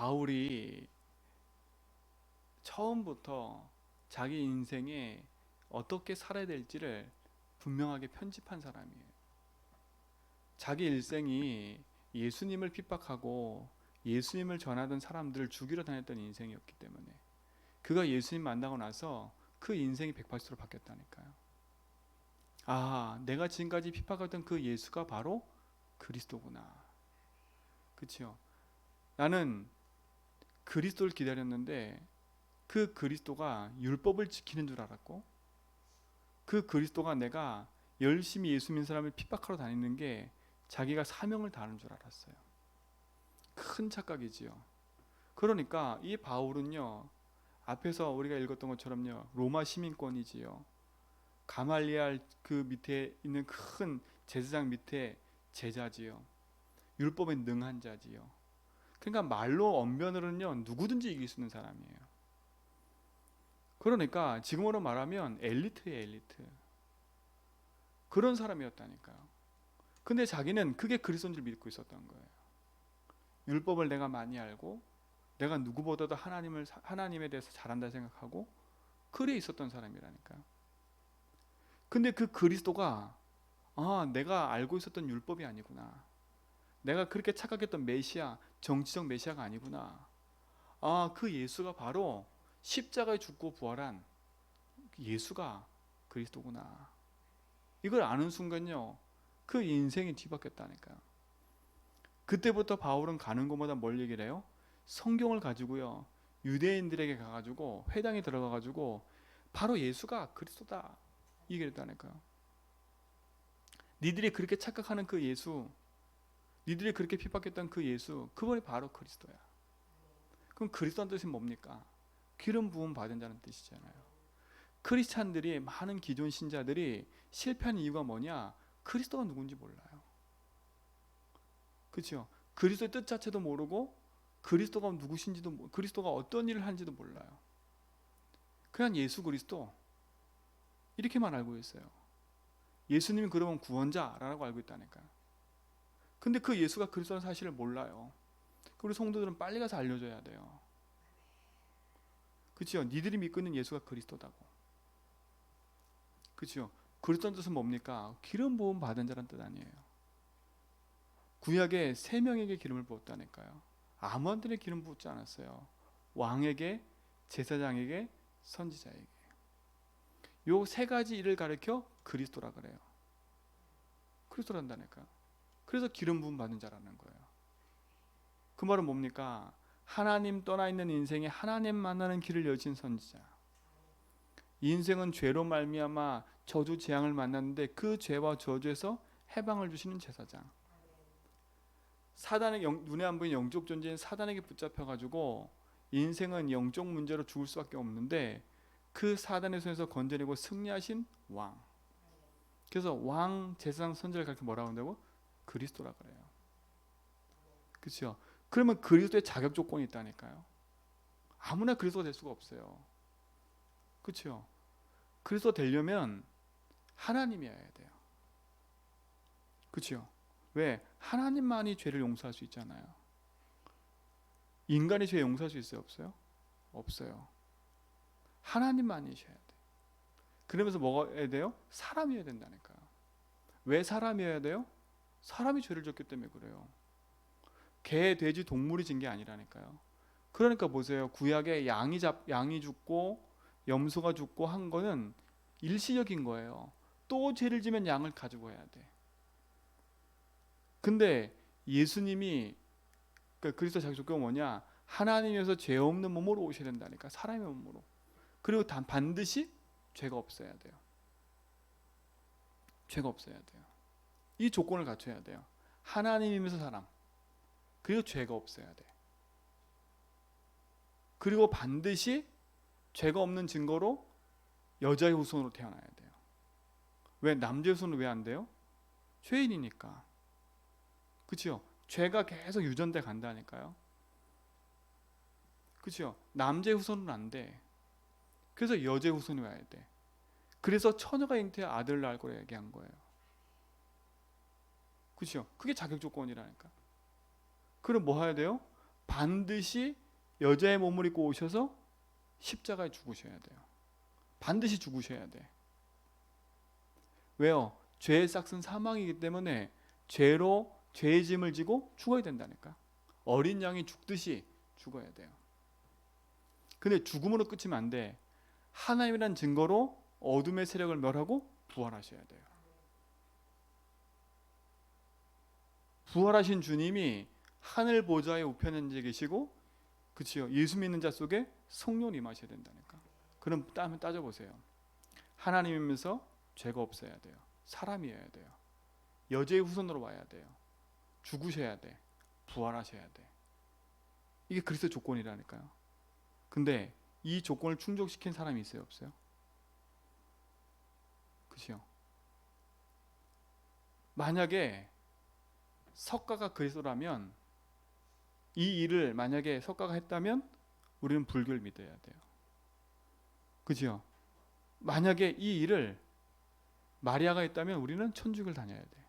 바울이 처음부터 자기 인생에 어떻게 살아야 될지를 분명하게 편집한 사람이에요. 자기 일생이 예수님을 핍박하고 예수님을 전하던 사람들을 죽이러 다녔던 인생이었기 때문에 그가 예수님 만나고 나서 그 인생이 180도로 바뀌었다니까요. 아, 내가 지금까지 핍박하던 그 예수가 바로 그리스도구나. 그치요? 나는 그리스도를 기다렸는데 그 그리스도가 율법을 지키는 줄 알았고 그 그리스도가 내가 열심히 예수 믿는 사람을 핍박하러 다니는 게 자기가 사명을 다하는 줄 알았어요. 큰 착각이지요. 그러니까 이 바울은요, 앞에서 우리가 읽었던 것처럼요, 로마 시민권이지요. 가말리알 그 밑에 있는 큰 제사장 밑에 제자지요. 율법에 능한 자지요. 그러니까 말로 언변으로는요, 누구든지 이길 수 있는 사람이에요. 그러니까 지금으로 말하면 엘리트예요, 엘리트. 그런 사람이었다니까요. 근데 자기는 그게 그리스도인 줄 믿고 있었던 거예요. 율법을 내가 많이 알고 내가 누구보다도 하나님에 대해서 잘한다 생각하고 그래 있었던 사람이라니까요. 근데 그 그리스도가 내가 알고 있었던 율법이 아니구나. 내가 그렇게 착각했던 메시아, 정치적 메시아가 아니구나. 그 예수가 바로 십자가에 죽고 부활한 예수가 그리스도구나. 이걸 아는 순간요, 그 인생이 뒤바뀌었다니까요. 그때부터 바울은 가는 곳마다 뭘 얘기를 해요? 성경을 가지고요, 유대인들에게 가가지고 회당에 들어가가지고 바로 예수가 그리스도다 이 얘기를 했다니까요. 니들이 그렇게 착각하는 그 예수, 니들이 그렇게 핍박했던 그 예수, 그분이 바로 그리스도야. 그럼 그리스도란 뜻이 뭡니까? 기름 부음 받은 자는 뜻이잖아요. 크리스찬들이, 많은 기존 신자들이 실패한 이유가 뭐냐? 그리스도가 누군지 몰라요. 그렇죠? 그리스도의 뜻 자체도 모르고 그리스도가 누구신지도, 그리스도가 어떤 일을 하는지도 몰라요. 그냥 예수 그리스도 이렇게만 알고 있어요. 예수님이 그러면 구원자라고 알고 있다니까요. 근데 그 예수가 그리스도라는 사실을 몰라요. 우리 성도들은 빨리 가서 알려줘야 돼요. 그렇죠? 니들이 믿고 있는 예수가 그리스도다고. 그렇죠? 그리스도라는 뜻은 뭡니까? 기름 부음 받은 자라는 뜻 아니에요. 구약에 세 명에게 기름을 부었다니까요. 아무한테나 기름 부었지 않았어요. 왕에게, 제사장에게, 선지자에게. 요 세 가지 일을 가리켜 그리스도라 그래요. 그리스도란다니까요. 그래서 기름 부음 받은 자라는 거예요. 그 말은 뭡니까? 하나님 떠나 있는 인생에 하나님 만나는 길을 여신 선지자. 인생은 죄로 말미암아 저주 재앙을 만났는데 그 죄와 저주에서 해방을 주시는 제사장. 사단의 눈에 안 보이는 영적 존재인 사단에게 붙잡혀가지고 인생은 영적 문제로 죽을 수밖에 없는데 그 사단의 손에서 건져내고 승리하신 왕. 그래서 왕, 제사장, 선지자를 가르쳐 뭐라고 한다고? 그리스도라 그래요. 그렇죠? 그러면 그리스도의 자격 조건이 있다니까요. 아무나 그리스도가 될 수가 없어요. 그렇죠? 그리스도 되려면 하나님이어야 돼요. 그렇죠? 왜? 하나님만이 죄를 용서할 수 있잖아요. 인간이 죄 용서할 수 있어요? 없어요? 없어요. 하나님만이셔야 돼요. 그러면서 뭐가 해야 돼요? 사람이어야 된다니까요. 왜 사람이어야 돼요? 사람이 죄를 졌기 때문에 그래요. 개, 돼지, 동물이 진 게 아니라니까요. 그러니까 보세요. 구약에 양이 죽고 염소가 죽고 한 거는 일시적인 거예요. 또 죄를 지면 양을 가지고 해야 돼. 근데 예수님이, 그러니까 그리스도 자기 조건은 뭐냐? 하나님에서 죄 없는 몸으로 오셔야 된다니까. 사람의 몸으로. 그리고 반드시 죄가 없어야 돼요. 죄가 없어야 돼요. 이 조건을 갖춰야 돼요. 하나님이면서 사람, 그리고 죄가 없어야 돼. 그리고 반드시 죄가 없는 증거로 여자의 후손으로 태어나야 돼요. 왜? 남자의 후손은 왜 안 돼요? 죄인이니까. 그렇죠? 죄가 계속 유전돼 간다니까요. 그렇죠? 남자의 후손은 안 돼. 그래서 여자의 후손이 와야 돼. 그래서 처녀가 잉태해 아들을 낳을 거라 얘기한 거예요. 그렇죠? 그게 자격 조건이라니까. 그럼 뭐 해야 돼요? 반드시 여자의 몸을 입고 오셔서 십자가에 죽으셔야 돼요. 반드시 죽으셔야 돼. 왜요? 죄의 삭은 사망이기 때문에 죄로 죄의 짐을 지고 죽어야 된다니까. 어린 양이 죽듯이 죽어야 돼요. 근데 죽음으로 끝이면 안 돼. 하나님이란 증거로 어둠의 세력을 멸하고 부활하셔야 돼요. 부활하신 주님이 하늘 보좌의 우편에 앉아 계시고, 그치요? 예수 믿는 자 속에 성령이 임하셔야 된다니까. 그럼 한번 따져보세요. 하나님이면서 죄가 없어야 돼요. 사람이어야 돼요. 여자의 후손으로 와야 돼요. 죽으셔야 돼. 부활하셔야 돼. 이게 그리스도의 조건이라니까요. 근데 이 조건을 충족시킨 사람이 있어요, 없어요? 그치요? 만약에 석가가 그리스도라면, 이 일을 만약에 석가가 했다면 우리는 불교를 믿어야 돼요. 그죠? 만약에 이 일을 마리아가 했다면 우리는 천주교를 다녀야 돼.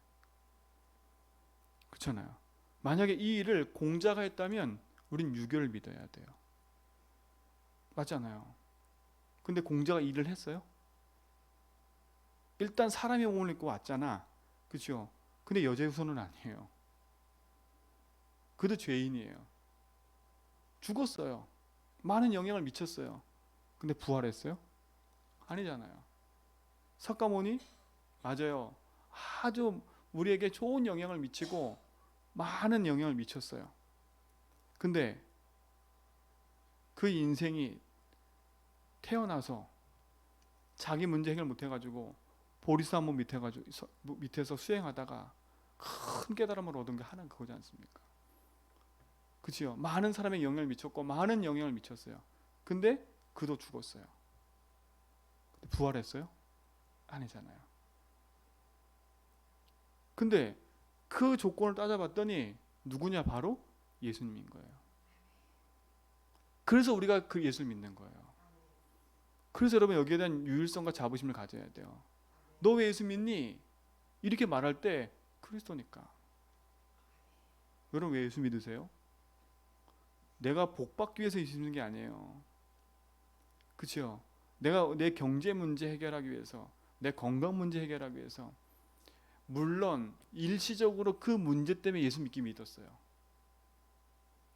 그렇잖아요. 만약에 이 일을 공자가 했다면 우린 유교를 믿어야 돼요. 맞잖아요. 근데 공자가 이 일을 했어요? 일단 사람의 몸을 입고 왔잖아. 그렇죠? 근데 여자의 후손은 아니에요. 그도 죄인이에요. 죽었어요. 많은 영향을 미쳤어요. 근데 부활했어요? 아니잖아요. 석가모니? 맞아요. 아주 우리에게 좋은 영향을 미치고 많은 영향을 미쳤어요. 근데 그 인생이 태어나서 자기 문제 해결 못해가지고 보리수한문 밑에서 수행하다가 큰 깨달음을 얻은 게 하나는 그거지 않습니까? 그치요? 많은 사람에게 영향을 미쳤고 많은 영향을 미쳤어요. 근데 그도 죽었어요. 근데 부활했어요? 아니잖아요. 근데 그 조건을 따져봤더니 누구냐? 바로 예수님인 거예요. 그래서 우리가 그 예수를 믿는 거예요. 그래서 여러분 여기에 대한 유일성과 자부심을 가져야 돼요. 너 왜 예수 믿니? 이렇게 말할 때 그리스도니까. 여러분 왜 예수 믿으세요? 내가 복 받기 위해서 예수 믿는 게 아니에요. 그렇죠? 내가 내 경제 문제 해결하기 위해서, 내 건강 문제 해결하기 위해서, 물론 일시적으로 그 문제 때문에 예수 믿었어요.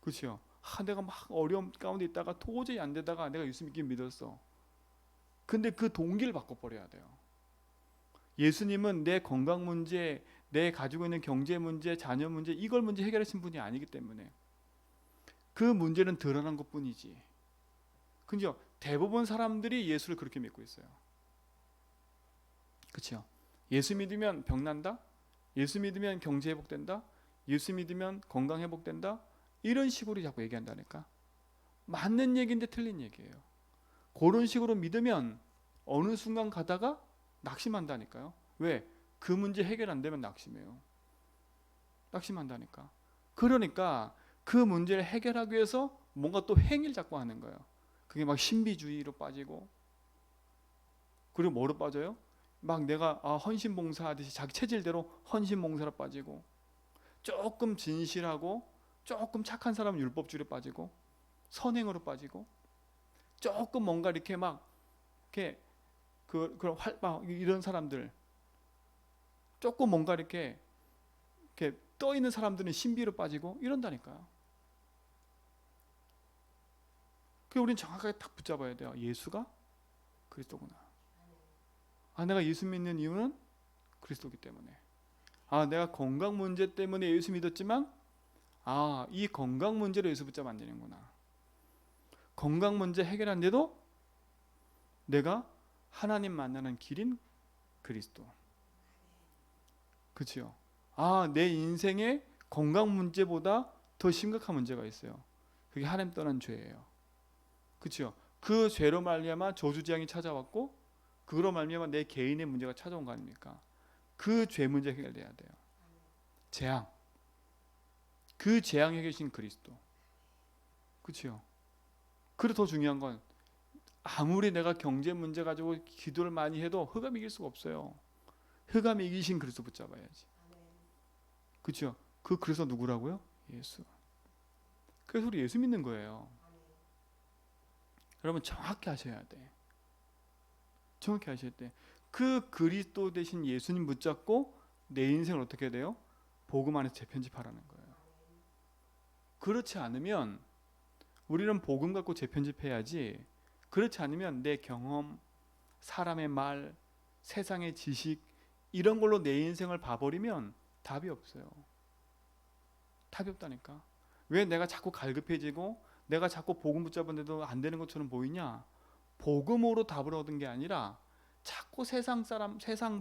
그렇죠? 내가 막 어려움 가운데 있다가 도저히 안 되다가 내가 예수 믿었어. 근데 그 동기를 바꿔버려야 돼요. 예수님은 내 건강 문제, 내 가지고 있는 경제 문제, 자녀 문제, 이걸 문제 해결하신 분이 아니기 때문에 그 문제는 드러난 것뿐이지. 그죠? 대부분 사람들이 예수를 그렇게 믿고 있어요. 그렇죠? 예수 믿으면 병 난다? 예수 믿으면 경제 회복된다? 예수 믿으면 건강 회복된다? 이런 식으로 자꾸 얘기한다니까. 맞는 얘기인데 틀린 얘기예요. 그런 식으로 믿으면 어느 순간 가다가 낙심한다니까요. 왜? 그 문제 해결 안 되면 낙심해요. 낙심한다니까. 그러니까 그 문제를 해결하기 위해서 뭔가 또 행위를 자꾸 하는 거예요. 그게 막 신비주의로 빠지고, 그리고 뭐로 빠져요? 막 내가 헌신봉사하듯이 자기 체질대로 헌신봉사로 빠지고, 조금 진실하고 조금 착한 사람은 율법주의로 빠지고, 선행으로 빠지고, 조금 뭔가 이렇게 막 이렇게 그런 이런 사람들, 조금 뭔가 이렇게 떠 있는 사람들은 신비로 빠지고 이런다니까요. 그 우리는 정확하게 딱 붙잡아야 돼요. 예수가 그리스도구나. 내가 예수 믿는 이유는 그리스도기 때문에. 내가 건강 문제 때문에 예수 믿었지만 이 건강 문제로 예수 붙잡으면 안 되는구나. 건강 문제 해결 안 돼도 내가 하나님 만나는 길인 그리스도. 그렇죠? 내 인생에 건강 문제보다 더 심각한 문제가 있어요. 그게 하나님 떠난 죄예요. 그렇죠? 그 죄로 말미암아 저주재앙이 찾아왔고, 그로 말미암아 내 개인의 문제가 찾아온 거 아닙니까? 그 죄 문제 해결돼야 돼요. 재앙. 그 재앙 해결신 그리스도. 그렇죠? 그리고 더 중요한 건 아무리 내가 경제 문제 가지고 기도를 많이 해도 흑암 이길 수가 없어요. 흑암 이기신 그리스도 붙잡아야지. 그렇죠? 그 그리스도 누구라고요? 예수. 그래서 우리 예수 믿는 거예요. 여러분 정확히 하셔야 돼. 정확히 하셔야 돼. 그 그리스도 대신 예수님 붙잡고 내 인생을 어떻게 해야 돼요? 복음 안에서 재편집하라는 거예요. 그렇지 않으면 우리는 복음 갖고 재편집해야지, 그렇지 않으면 내 경험, 사람의 말, 세상의 지식 이런 걸로 내 인생을 봐버리면 답이 없어요. 답이 없다니까. 왜 내가 자꾸 갈급해지고 내가 자꾸 복음 붙잡은데도 안 되는 것처럼 보이냐? 복음으로 답을 얻은 게 아니라 자꾸 세상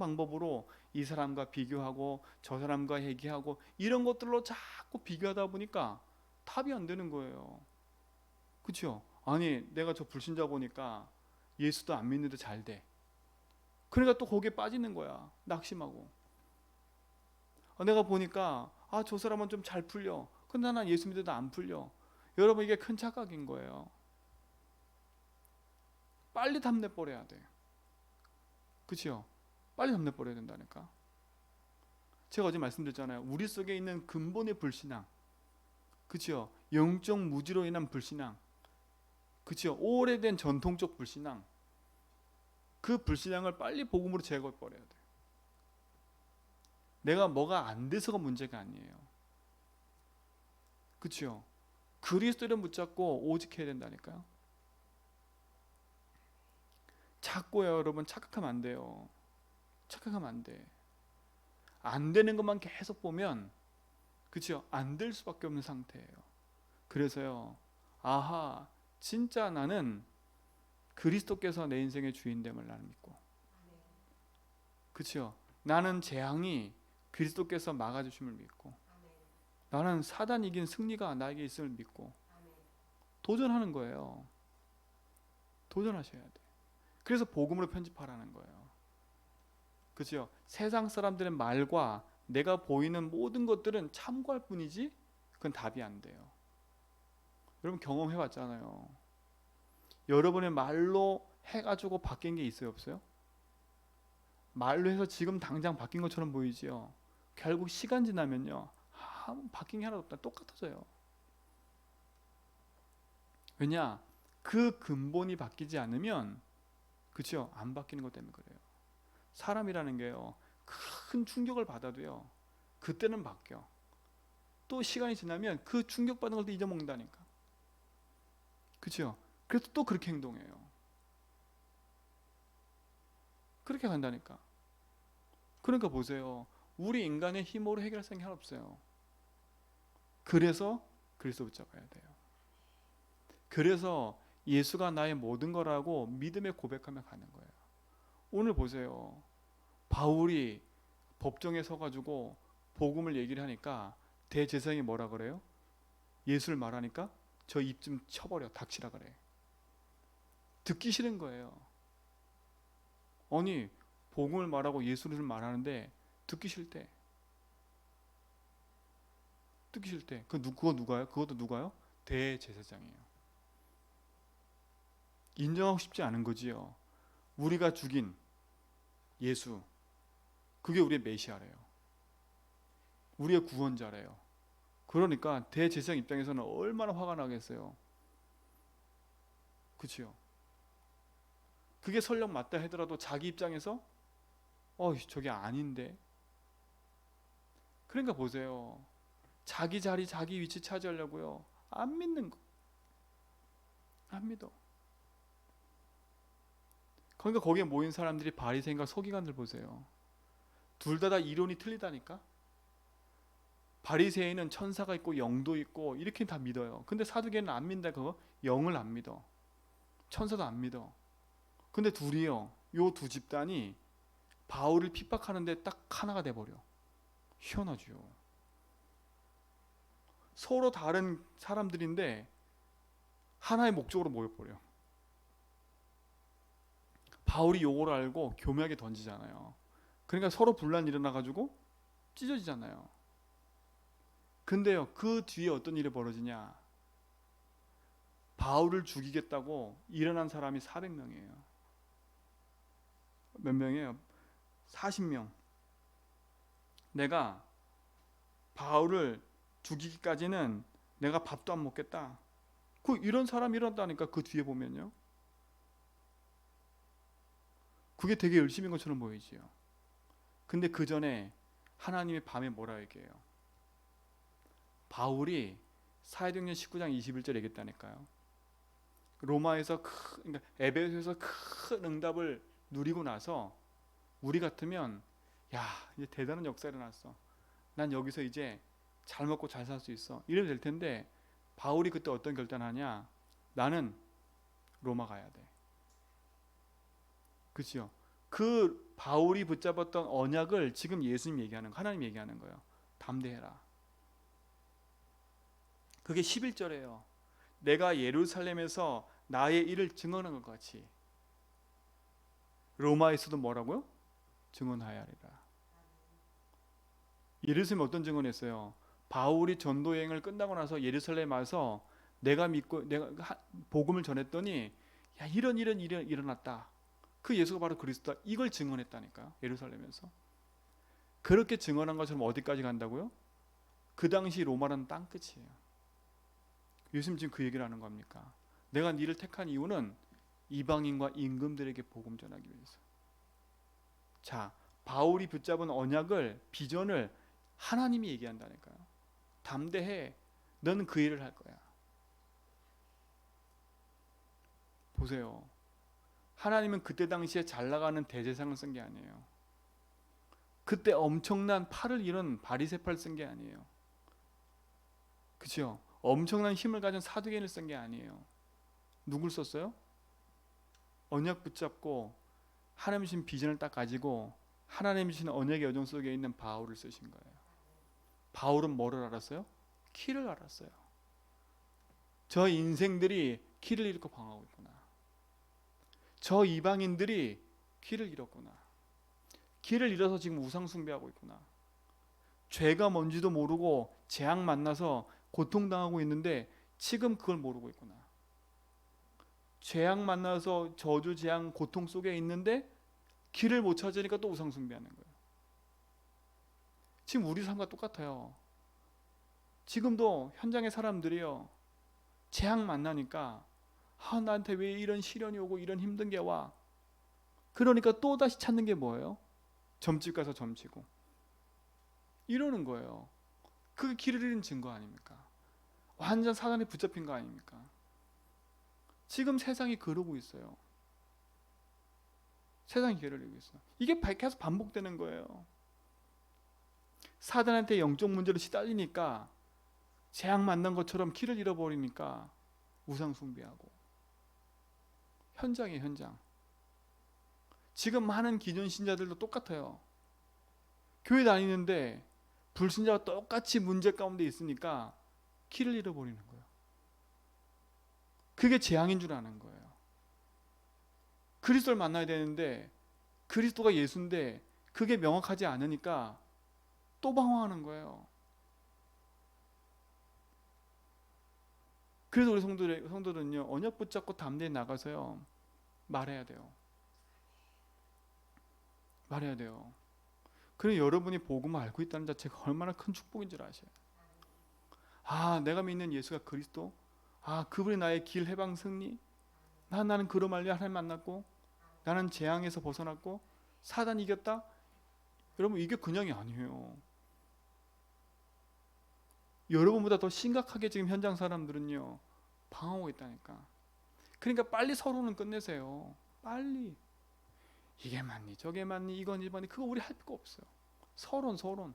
방법으로 이 사람과 비교하고 저 사람과 얘기하고 이런 것들로 자꾸 비교하다 보니까 답이 안 되는 거예요. 그렇죠? 아니 내가 저 불신자 보니까 예수도 안 믿는데 잘 돼. 그러니까 또 거기에 빠지는 거야. 낙심하고. 내가 보니까 저 사람은 좀 잘 풀려. 근데 난 예수 믿어도 안 풀려. 여러분 이게 큰 착각인 거예요. 빨리 답 내버려야 돼. 그렇죠? 빨리 답 내버려야 된다니까. 제가 어제 말씀드렸잖아요. 우리 속에 있는 근본의 불신앙, 그렇죠? 영적 무지로 인한 불신앙, 그렇죠? 오래된 전통적 불신앙, 그 불신앙을 빨리 복음으로 제거해 버려야 돼. 내가 뭐가 안 돼서가 문제가 아니에요. 그렇죠? 그리스도를 붙잡고 오직 해야 된다니까요. 자꾸요 여러분 착각하면 안 돼요. 착각하면 안 돼. 안 되는 것만 계속 보면 그렇죠? 안 될 수밖에 없는 상태예요. 그래서요, 아하, 진짜 나는 그리스도께서 내 인생의 주인됨을 나는 믿고, 그렇죠? 나는 재앙이 그리스도께서 막아주심을 믿고, 나는 사단 이긴 승리가 나에게 있음을 믿고 도전하는 거예요. 도전하셔야 돼. 그래서 복음으로 편집하라는 거예요. 그렇죠? 세상 사람들의 말과 내가 보이는 모든 것들은 참고할 뿐이지 그건 답이 안 돼요. 여러분 경험해 봤잖아요. 여러분의 말로 해가지고 바뀐 게 있어요, 없어요? 말로 해서 지금 당장 바뀐 것처럼 보이지요. 결국 시간 지나면요, 바뀐 게 하나도 없다. 똑같아져요. 왜냐? 그 근본이 바뀌지 않으면, 그렇죠? 안 바뀌는 것 때문에 그래요. 사람이라는 게요, 큰 충격을 받아도요, 그때는 바뀌어. 또 시간이 지나면 그 충격받은 걸 또 잊어먹는다니까. 그렇죠? 그래서 또 그렇게 행동해요. 그렇게 간다니까. 그러니까 보세요. 우리 인간의 힘으로 해결할 생각이 하나 없어요. 그래서 그리스도 붙잡아야 돼요. 그래서 예수가 나의 모든 거라고 믿음의 고백하며 가는 거예요. 오늘 보세요. 바울이 법정에 서가지고 복음을 얘기를 하니까 대제사장이 뭐라 그래요? 예수를 말하니까 저 입 좀 쳐버려, 닥치라 그래. 듣기 싫은 거예요. 아니 복음을 말하고 예수를 말하는데 듣기 싫대. 듣기 싫대. 그거 누가요? 그것도 누가요? 대제사장이에요. 인정하고 싶지 않은 거지요. 우리가 죽인 예수, 그게 우리의 메시아래요. 우리의 구원자래요. 그러니까 대제사장 입장에서는 얼마나 화가 나겠어요. 그치요? 그게 설령 맞다 하더라도 자기 입장에서 저게 아닌데. 그러니까 보세요. 자기 자리 자기 위치 차지하려고요, 안 믿는 거. 안 믿어. 그러니까 거기에 모인 사람들이 바리새인과 서기관들 보세요. 둘 다 이론이 틀리다니까. 바리새인은 천사가 있고 영도 있고 이렇게 다 믿어요. 근데 사두개는 안 믿는다. 그거 영을 안 믿어. 천사도 안 믿어. 근데 둘이요, 요 두 집단이 바울을 핍박하는데 딱 하나가 돼버려. 희한하죠. 서로 다른 사람들인데 하나의 목적으로 모여버려. 바울이 요거를 알고 교묘하게 던지잖아요. 그러니까 서로 분란 일어나가지고 찢어지잖아요. 근데요, 그 뒤에 어떤 일이 벌어지냐? 바울을 죽이겠다고 일어난 사람이 400명이에요. 몇 명이에요? 40명. 내가 바울을 죽이기까지는 내가 밥도 안 먹겠다. 이런 사람이 일어났다니까. 그 뒤에 보면요. 그게 되게 열심인 것처럼 보이지요. 근데 그 전에 하나님이 밤에 뭐라 얘기해요? 바울이 사도행전 19장 21절 얘기했다니까요. 로마에서 그러니까 에베소에서 큰 응답을 누리고 나서 우리 같으면 야, 이제 대단한 역사가 일어났어. 난 여기서 이제 잘 먹고 잘 살 수 있어. 이래도 될 텐데 바울이 그때 어떤 결단하냐? 나는 로마 가야 돼. 그렇죠? 그 바울이 붙잡았던 언약을 지금 예수님 얘기하는 거, 하나님 얘기하는 거예요. 담대해라. 그게 11절이에요. 내가 예루살렘에서 나의 일을 증언한 것 같이 로마에서도 뭐라고요? 증언하여야 하리라. 예루살렘 어떤 증언했어요? 바울이 전도 여행을 끝나고 나서 예루살렘 와서 내가 믿고 내가 복음을 전했더니 야 이런 일이 일어났다. 그 예수가 바로 그리스도다. 이걸 증언했다니까요. 예루살렘에서. 그렇게 증언한 것처럼 어디까지 간다고요? 그 당시 로마는 땅끝이에요. 예수님 지금 그 얘기를 하는 겁니까? 내가 네를 택한 이유는 이방인과 임금들에게 복음 전하기 위해서. 자, 바울이 붙잡은 언약을, 비전을 하나님이 얘기한다니까요. 담대해. 너는 그 일을 할 거야. 보세요. 하나님은 그때 당시에 잘 나가는 대제사장을 쓴 게 아니에요. 그때 엄청난 팔을 잃은 바리새파를 쓴 게 아니에요. 그렇죠? 엄청난 힘을 가진 사두개인을 쓴 게 아니에요. 누굴 썼어요? 언약 붙잡고 하나님 주신 비전을 딱 가지고 하나님 주신 언약의 여정 속에 있는 바울을 쓰신 거예요. 바울은 뭐를 알았어요? 키를 알았어요. 저 인생들이 키를 잃고 방황하고 있구나. 저 이방인들이 키를 잃었구나. 키를 잃어서 지금 우상 숭배하고 있구나. 죄가 뭔지도 모르고 재앙 만나서 고통당하고 있는데 지금 그걸 모르고 있구나. 재앙 만나서 저주, 재앙, 고통 속에 있는데 길을 못 찾으니까 또 우상 숭배하는 거예요. 지금 우리 삶과 똑같아요. 지금도 현장의 사람들이요. 재앙 만나니까 나한테 왜 이런 시련이 오고 이런 힘든 게 와. 그러니까 또 다시 찾는 게 뭐예요? 점집 가서 점치고 이러는 거예요. 그게 길을 잃은 증거 아닙니까? 완전 사단에 붙잡힌 거 아닙니까? 지금 세상이 그러고 있어요. 세상이 길을 잃고 있어요. 이게 계속 반복되는 거예요. 사단한테 영적 문제로 시달리니까 재앙 만난 것처럼 길을 잃어버리니까 우상 숭배하고 현장이에요. 현장. 지금 많은 기존 신자들도 똑같아요. 교회 다니는데 불신자와 똑같이 문제 가운데 있으니까 길을 잃어버리는 거예요. 그게 재앙인 줄 아는 거예요. 그리스도를 만나야 되는데 그리스도가 예수인데 그게 명확하지 않으니까 또 방황하는 거예요. 그래서 우리 성도들은요, 언약 붙잡고 담대히 나가서요 말해야 돼요. 말해야 돼요. 그래 여러분이 복음을 알고 있다는 자체가 얼마나 큰 축복인 줄 아셔요. 내가 믿는 예수가 그리스도, 그분이 나의 길, 해방, 승리. 나는 그로 말미암아 하나님 만났고 나는 재앙에서 벗어났고 사단 이겼다. 여러분 이게 그냥이 아니에요. 여러분보다 더 심각하게 지금 현장 사람들은요 방황하고 있다니까. 그러니까 빨리 서론은 끝내세요. 빨리. 이게 맞니 저게 맞니 이건 일반이 그거 우리 할 필요 없어요. 서론.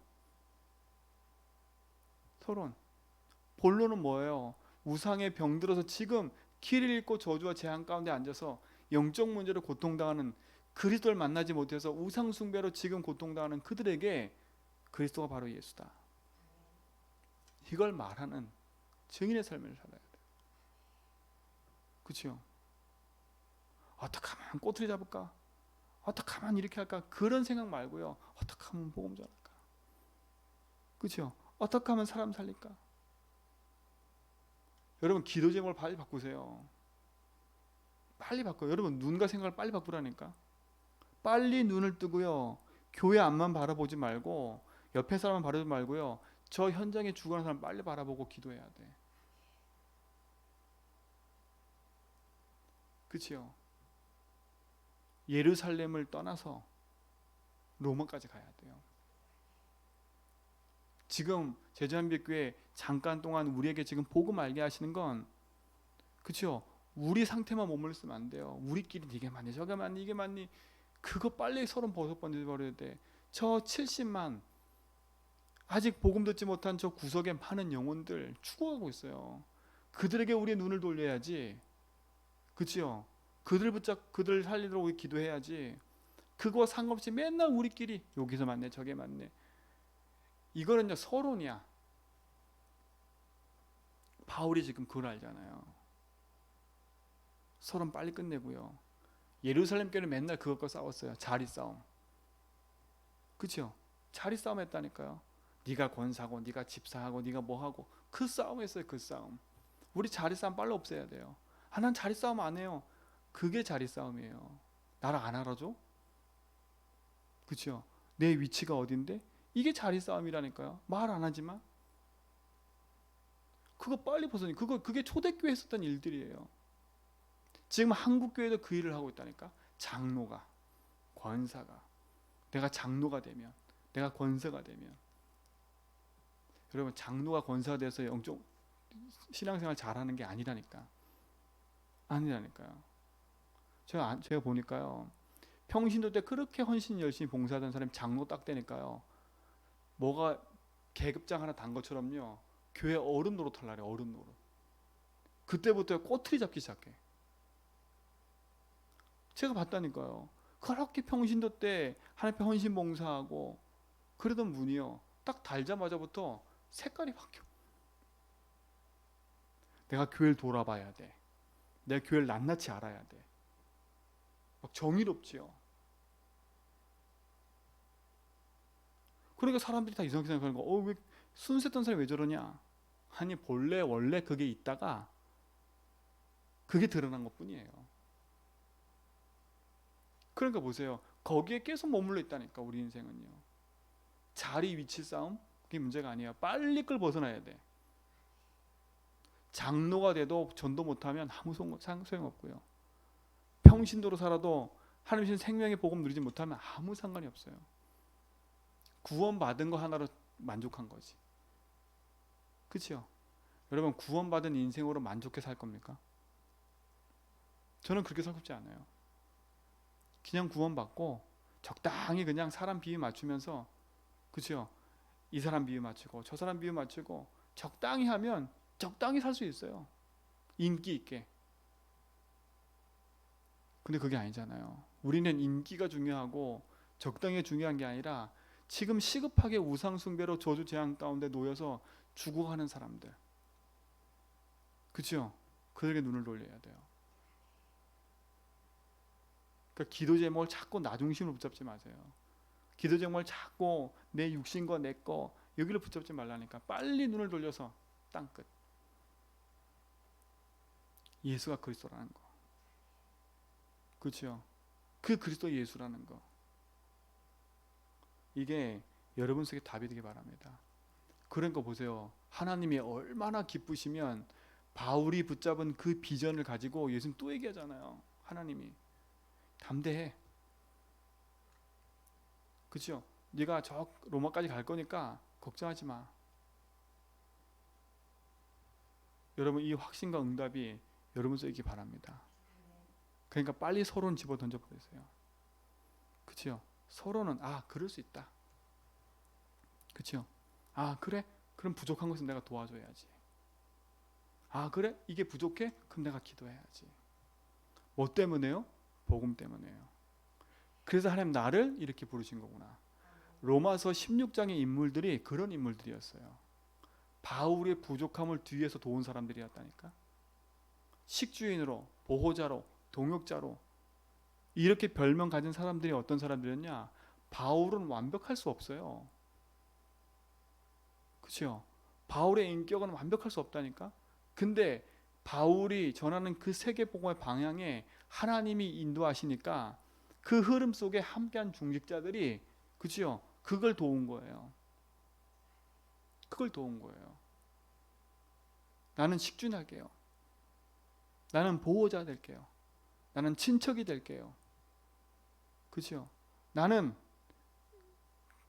본론은 뭐예요? 우상에 병들어서 지금 길을 잃고 저주와 재앙 가운데 앉아서 영적 문제로 고통당하는, 그리스도를 만나지 못해서 우상 숭배로 지금 고통당하는 그들에게 그리스도가 바로 예수다. 이걸 말하는 증인의 삶을 살아야 돼. 그렇죠? 어떻게 하면 꼬투리 잡을까? 어떻게 하면 이렇게 할까? 그런 생각 말고요. 어떻게 하면 복음 전할까? 그렇죠? 어떻게 하면 사람 살릴까? 여러분 기도 제목을 빨리 바꾸세요. 빨리 바꿔요. 여러분 눈과 생각을 빨리 바꾸라니까. 빨리 눈을 뜨고요. 교회 앞만 바라보지 말고 옆에 사람만 바라보지 말고요. 저 현장에 죽어가는 사람 빨리 바라보고 기도해야 돼. 그치요? 예루살렘을 떠나서 로마까지 가야 돼요. 지금 제주한빛교회 잠깐 동안 우리에게 지금 복음 알게 하시는 건, 그치요? 우리 상태만 머물러 있으면 안 돼요. 우리끼리 이게 맞니 저게 맞니 이게 맞니, 그거 빨리 35번 버려야 돼. 저 70만 아직 복음 듣지 못한 저 구석에 많은 영혼들 죽어가고 있어요. 그들에게 우리의 눈을 돌려야지. 그치요? 그들 살리도록 우리 기도해야지. 그거 상관없이 맨날 우리끼리 여기서 맞네 저게 맞네, 이거는 이제 서론이야. 바울이 지금 그걸 알잖아요. 서론 빨리 끝내고요. 예루살렘 교회는 맨날 그것과 싸웠어요. 자리 싸움. 그치요? 자리 싸움 했다니까요. 네가 권사고 네가 집사하고 네가 뭐하고, 그 싸움 했어요. 그 싸움. 우리 자리 싸움 빨리 없애야 돼요. 난 자리 싸움 안 해요. 그게 자리 싸움이에요. 나를 안 알아줘? 그치요? 내 위치가 어딘데? 이게 자리 싸움이라니까요. 말 안 하지만 그거 빨리 벗어니. 그게 초대교회 했었던 일들이에요. 지금 한국교회도 그 일을 하고 있다니까. 장로가, 권사가, 내가 장로가 되면, 내가 권사가 되면, 여러분 장로가 권사가 돼서 영적 신앙생활 잘하는 게 아니라니까. 아니라니까요. 제가 보니까요, 평신도 때 그렇게 헌신 열심히 봉사하던 사람이 장로 딱 되니까요, 뭐가 계급장 하나 단 것처럼요, 교회 어른 노릇할 날에 어른 노릇. 그때부터 꼬투리 잡기 시작해. 제가 봤다니까요. 그렇게 평신도 때 하나님 앞에 헌신 봉사하고 그러던 분이요, 딱 달자마자부터 색깔이 바뀌어. 내가 교회를 돌아봐야 돼. 내가 교회를 낱낱이 알아야 돼. 막 정의롭지요. 그러니까 사람들이 다 이상하게 생각하는 거. 왜 순수했던 사람이 왜 저러냐? 아니 원래 그게 있다가 그게 드러난 것뿐이에요. 그러니까 보세요. 거기에 계속 머물러 있다니까. 우리 인생은요. 자리 위치 싸움 그게 문제가 아니에요. 빨리 끌 벗어나야 돼. 장로가 돼도 전도 못하면 아무 소용없고요. 평신도로 살아도 하나님 신 생명의 복음 누리지 못하면 아무 상관이 없어요. 구원받은 거 하나로 만족한 거지. 그렇죠? 여러분 구원받은 인생으로 만족해 살 겁니까? 저는 그렇게 살고 싶지 않아요. 그냥 구원받고 적당히 그냥 사람 비유 맞추면서, 그렇죠? 이 사람 비유 맞추고 저 사람 비유 맞추고 적당히 하면 적당히 살 수 있어요. 인기 있게. 근데 그게 아니잖아요. 우리는 인기가 중요하고 적당히 중요한 게 아니라 지금 시급하게 우상 숭배로 저주 재앙 가운데 놓여서 죽어가는 사람들, 그렇죠? 그들에게 눈을 돌려야 돼요. 그러니까 기도 제목을 자꾸 나 중심으로 붙잡지 마세요. 기도 제목을 자꾸 내 육신과 내 거 여기로 붙잡지 말라니까. 빨리 눈을 돌려서 땅 끝. 예수가 그리스도라는 거, 그렇죠? 그 그리스도 예수라는 거, 이게 여러분 속에 답이 되길 바랍니다. 그런 거 보세요. 하나님이 얼마나 기쁘시면 바울이 붙잡은 그 비전을 가지고 예수님 또 얘기하잖아요. 하나님이 담대해. 그렇죠? 네가 저 로마까지 갈 거니까 걱정하지 마. 여러분 이 확신과 응답이 여러분 속에 있기 바랍니다. 그러니까 빨리 서로는 집어 던져버리세요. 그렇죠? 서로는 그럴 수 있다. 그렇죠? 그래? 그럼 부족한 것은 내가 도와줘야지. 그래? 이게 부족해? 그럼 내가 기도해야지. 뭐 때문에요? 복음 때문에요. 그래서 하나님 나를 이렇게 부르신 거구나. 로마서 16장의 인물들이 그런 인물들이었어요. 바울의 부족함을 뒤에서 도운 사람들이었다니까. 식주인으로, 보호자로, 동역자로 이렇게 별명 가진 사람들이 어떤 사람들이었냐? 바울은 완벽할 수 없어요. 그렇죠? 바울의 인격은 완벽할 수 없다니까. 근데 바울이 전하는 그 세계복음의 방향에 하나님이 인도하시니까 그 흐름 속에 함께한 중직자들이, 그렇죠? 그걸 도운 거예요. 그걸 도운 거예요. 나는 식주인 할게요. 나는 보호자 될게요. 나는 친척이 될게요. 그렇죠? 나는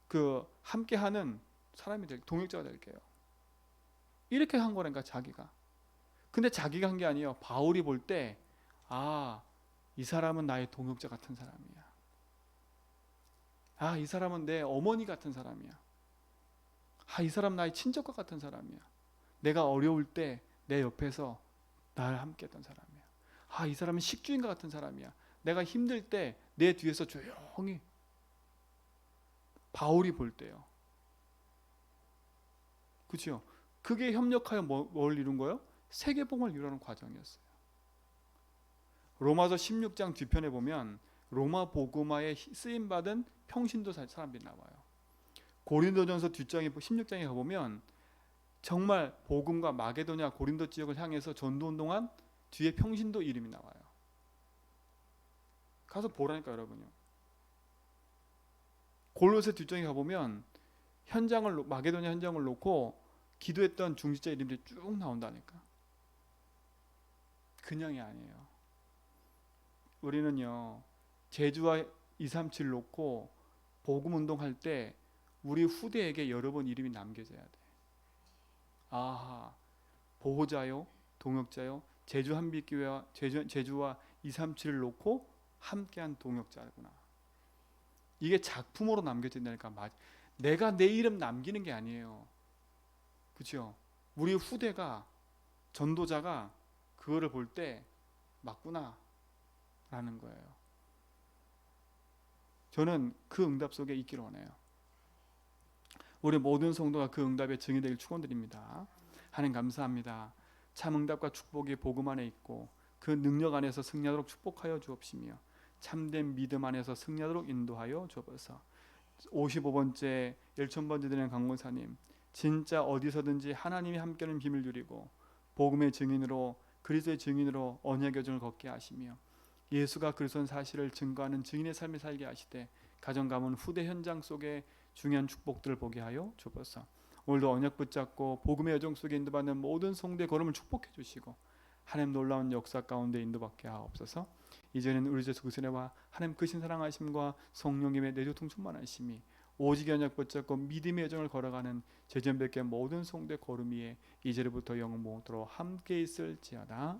그 함께하는 사람이 동역자가 될게요. 이렇게 한 거라니까 자기가. 근데 자기가 한 게 아니에요. 바울이 볼 때 이 사람은 나의 동역자 같은 사람이야. 이 사람은 내 어머니 같은 사람이야. 이 사람 나의 친척과 같은 사람이야. 내가 어려울 때 내 옆에서 나를 함께했던 사람이야. 이 사람은 식주인과 같은 사람이야. 내가 힘들 때 내 뒤에서 조용히. 바울이 볼 때요. 그렇죠? 그게 협력하여 뭘 이룬 거예요? 세계복음을 이루는 과정이었어요. 로마서 16장 뒤편에 보면 로마 복음화에 쓰임 받은 평신도 사람들이 나와요. 고린도전서 뒷장에 16장에 가보면 정말 복음과 마게도냐 고린도 지역을 향해서 전도 운동한 뒤에 평신도 이름이 나와요. 가서 보라니까 여러분요. 골로새 뒷장에 가보면 마게도냐 현장을 놓고 기도했던 중직자 이름들이 쭉 나온다니까. 그냥이 아니에요. 우리는요 제주와 237 놓고 복음 운동할 때 우리 후대에게 여러 번 이름이 남겨져야 돼. 보호자요, 동역자요, 제주 한빛교회와 제주와 237을 놓고 함께한 동역자구나. 이게 작품으로 남겨진다니까. 내가 내 이름 남기는 게 아니에요. 그렇죠? 우리 후대가 전도자가 그거를 볼 때 맞구나 라는 거예요. 저는 그 응답 속에 있기를 원해요. 우리 모든 성도가 그 응답의 증인 되길 축원드립니다. 하나님 감사합니다. 참 응답과 축복이 복음 안에 있고 그 능력 안에서 승리하도록 축복하여 주옵시며 참된 믿음 안에서 승리하도록 인도하여 주옵소서. 55번째 1000번째 되는 강권사님, 진짜 어디서든지 하나님이 함께하는 비밀 누리고 복음의 증인으로 그리스도의 증인으로 언약의 여정을 걷게 하시며 예수가 그리스도인 사실을 증거하는 증인의 삶을 살게 하시되 가정 가문 후대 현장 속에 중요한 축복들을 보게 하여 주옵소서. 오늘도 언약 붙잡고 복음의 여정 속에 인도받는 모든 성도의 걸음을 축복해 주시고 하나님 놀라운 역사 가운데 인도받게 하옵소서. 이제는 우리 주 예수 그리스도와 하나님 크신 사랑하심과 성령님의 내조통 충만하심이 오직 언약 붙잡고 믿음의 여정을 걸어가는 제전백의 모든 성도의 걸음 위에 이제부터 영원토록 함께 있을지어다.